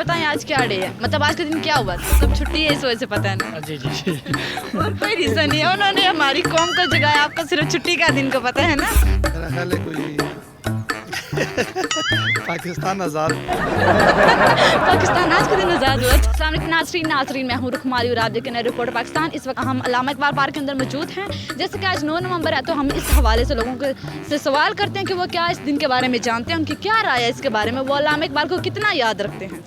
بتائیں آج کیا ڈے ہے, مطلب آج کا دن کیا ہوا تھا؟ مطلب چھٹی ہے اس وجہ سے پتہ ہے نا. جی جی جی اور کوئی ریزن نہیں ہے, انہوں نے ہماری قوم کو جگایا, آپ کو صرف چھٹی کا دن کو پتہ ہے نا. میرا خیال ہے کوئی پاکستان آزاد. پاکستان آج کے دن آزاد ہوا. السلام علیکم ناظرین, میں ہوں رخماری اور آپ دیکھ رہے ہیں رپورٹر پاکستان. اس وقت ہم علامہ اقبال پارک کے اندر موجود ہیں. جیسے کہ آج 9 نومبر ہے تو ہم اس حوالے سے لوگوں سے سوال کرتے ہیں کہ وہ کیا اس دن کے بارے میں جانتے ہیں, ان کی کیا رائے ہے اس کے بارے میں, وہ علامہ اقبال کو کتنا یاد رکھتے ہیں.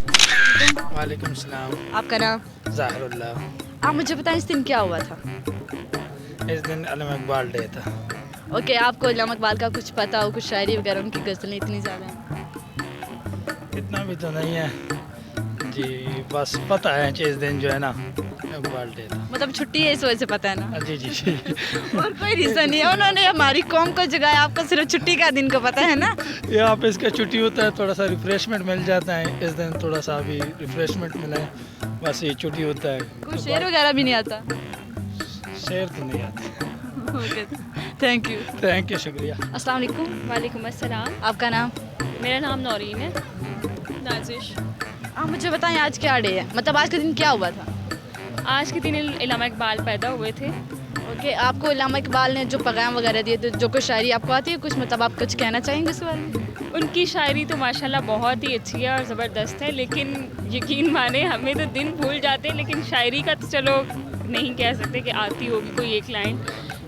وعلیکم السلام. آپ کا نام؟ ظاہر اللہ. آپ مجھے بتائیں اس دن کیا ہوا تھا؟ اس دن علامہ اقبال ڈے تھا. اوکے, آپ کو علامہ اقبال کا کچھ پتہ ہو, کچھ شاعری وغیرہ, ان کی غزلیں اتنی زیادہ ہیں؟ اتنا بھی تو نہیں ہے جی, بس پتہ ہے کہ اس دن جو ہے نا اقبال ڈے تھا. مطلب چھٹی ہے اس وجہ سے پتہ ہے نا. جی جی جی اور کوئی ریزن نہیں ہے, انہوں نے ہماری قوم کو جگایا, آپ کو صرف چھٹی کا دن کو پتہ ہے نا. یہاں پہ اس کا چھٹی ہوتا ہے, تھوڑا سا ریفریشمنٹ مل جاتا ہے اس دن, تھوڑا سا بھی ریفریشمنٹ ملا ہے, بس یہ چھٹی ہوتا ہے. کوئی شعر وغیرہ بھی نہیں آتا؟ شعر تو نہیں آتا. Okay, thank you. Thank you, شکریہ. السلام علیکم. وعلیکم السلام. آپ کا نام؟ میرا نام نورین ہے. نازش. آپ مجھے بتائیں آج کیا ڈے ہے, مطلب آج کا دن کیا ہوا تھا؟ آج کے دن علامہ اقبال پیدا ہوئے تھے. اوکے, آپ کو علامہ اقبال نے جو پیغام وغیرہ دیے تھے, جو کوئی شاعری آپ کو آتی ہے کچھ, مطلب آپ کچھ کہنا چاہیں گے اس بارے میں؟ ان کی شاعری تو ماشاءاللہ بہت ہی اچھی ہے اور زبردست ہے, لیکن یقین مانیں ہمیں تو دن بھول جاتے ہیں, لیکن شاعری کا تو چلو نہیں کہہ سکتے کہ آتی ہوگی کوئی ایک لائن,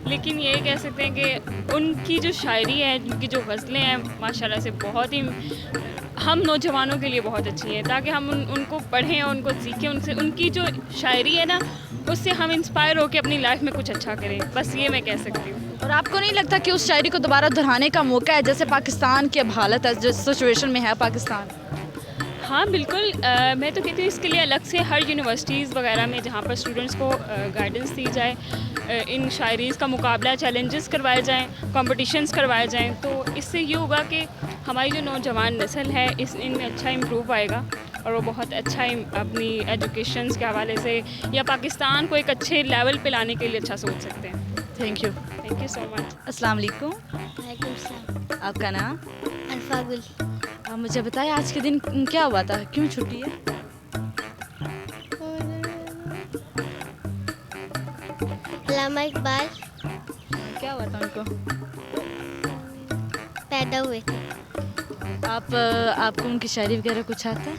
لیکن یہ کہہ سکتے ہیں کہ ان کی جو شاعری ہے, ان کی جو غزلیں ہیں ماشاءاللہ سے بہت ہی ہم نوجوانوں کے لیے بہت اچھی ہیں, تاکہ ہم ان کو پڑھیں اور ان کو سیکھیں, ان سے ان کی جو شاعری ہے نا اس سے ہم انسپائر ہو کے اپنی لائف میں کچھ اچھا کریں, بس یہ میں کہہ سکتی ہوں. اور آپ کو نہیں لگتا کہ اس شاعری کو دوبارہ دہرانے کا موقع ہے, جیسے پاکستان کی اب حالت ہے, جو سچویشن میں ہے پاکستان؟ ہاں بالکل, میں تو کہتی ہوں اس کے لیے الگ سے ہر یونیورسٹیز وغیرہ میں جہاں پر اسٹوڈنٹس کو گائیڈنس دی جائے, ان شاعریز کا مقابلہ, چیلنجز کروائے جائیں, کمپٹیشنز کروائے جائیں, تو اس سے یہ ہوگا کہ ہماری جو نوجوان نسل ہے ان میں اچھا امپروو آئے گا, اور وہ بہت اچھا اپنی ایجوکیشنز کے حوالے سے یا پاکستان کو ایک اچھے لیول پہ لانے کے لیے اچھا سوچ سکتے ہیں. Thank you. Thank you so much. السلام علیکم. وعلیکم السلام. آپ کا نام؟ الفا گل. آپ مجھے بتائیں آج کے دن کیا ہوا تھا, کیوں چھٹی ہے؟ علامہ اقبال کیا ہوا تھا ان کو؟ پیدا ہوئے تھے. آپ کو ان کی شاعری وغیرہ کچھ آتا ہے؟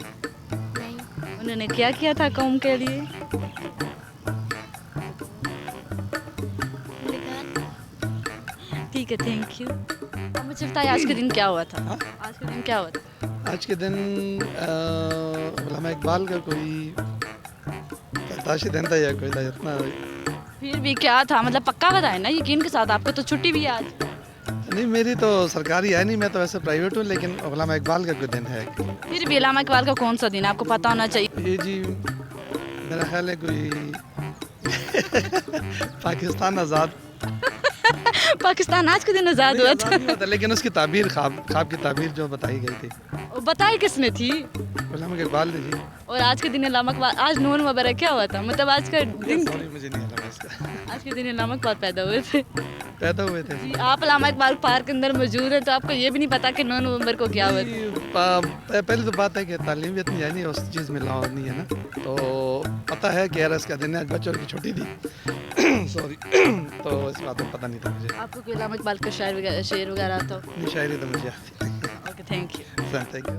نہیں. انہوں نے کیا کیا تھا قوم کے لیے؟ ٹھیک ہے, تھینک یو. آپ مجھے بتائیں آج کے دن کیا ہوا تھا؟ آج کے دن کیا ہوا تھا؟ آج کے دن علامہ اقبال کا کوئی پیدائشی دن تھا یا کوئی تھا, اتنا پھر بھی کیا تھا, مطلب پکا بتائیں نا یقین کے ساتھ, آپ کو تو چھٹی بھی ہے آج. نہیں, میری تو سرکاری ہے نہیں, میں تو ویسے پرائیویٹ ہوں, لیکن علامہ اقبال کا کوئی دن ہے. پھر بھی علامہ اقبال کا کون سا دن ہے, آپ کو پتہ ہونا چاہیے. یہ جی میرا خیال ہے کوئی پاکستان آزاد. پاکستان آج کے دن آزاد ہوا آزاد نہیں ہوتا, لیکن اس کی تعبیر خواب کی تعبیر جو بتائی گئی تھی تھا, بتائی کس نے تھی؟ علامہ اقبال نے جی. اور آج کے دن علامہ اقبال, آج 9 نومبر ہے, کیا ہوا تھا, مطلب آج کا دن, سوری مجھے نہیں علامہ اس کا. آج کے دن علامہ اقبال پیدا ہوئے تھے. جی, آپ علامہ اقبال پارک کے اندر موجود ہیں, تو آپ کو یہ بھی نہیں پتا کہ 9 نومبر کو کیا ہوا تھا. پہلی تو بات ہے کہ تعلیم بھی اتنی ہے نہیں, اس چیز میں لاؤ نہیں ہے نا, تو پتہ ہے کہ یار اس کا دن ہے, آج بچوں کی چھٹی تھی سوری, تو اس بات میں پتہ نہیں تھا مجھے. آپ کو کوئی علامہ اقبال کا شعر وغیرہ آتا ہو؟ شاعری تو مجھے آتی ہے. Okay, thank you. Thank you.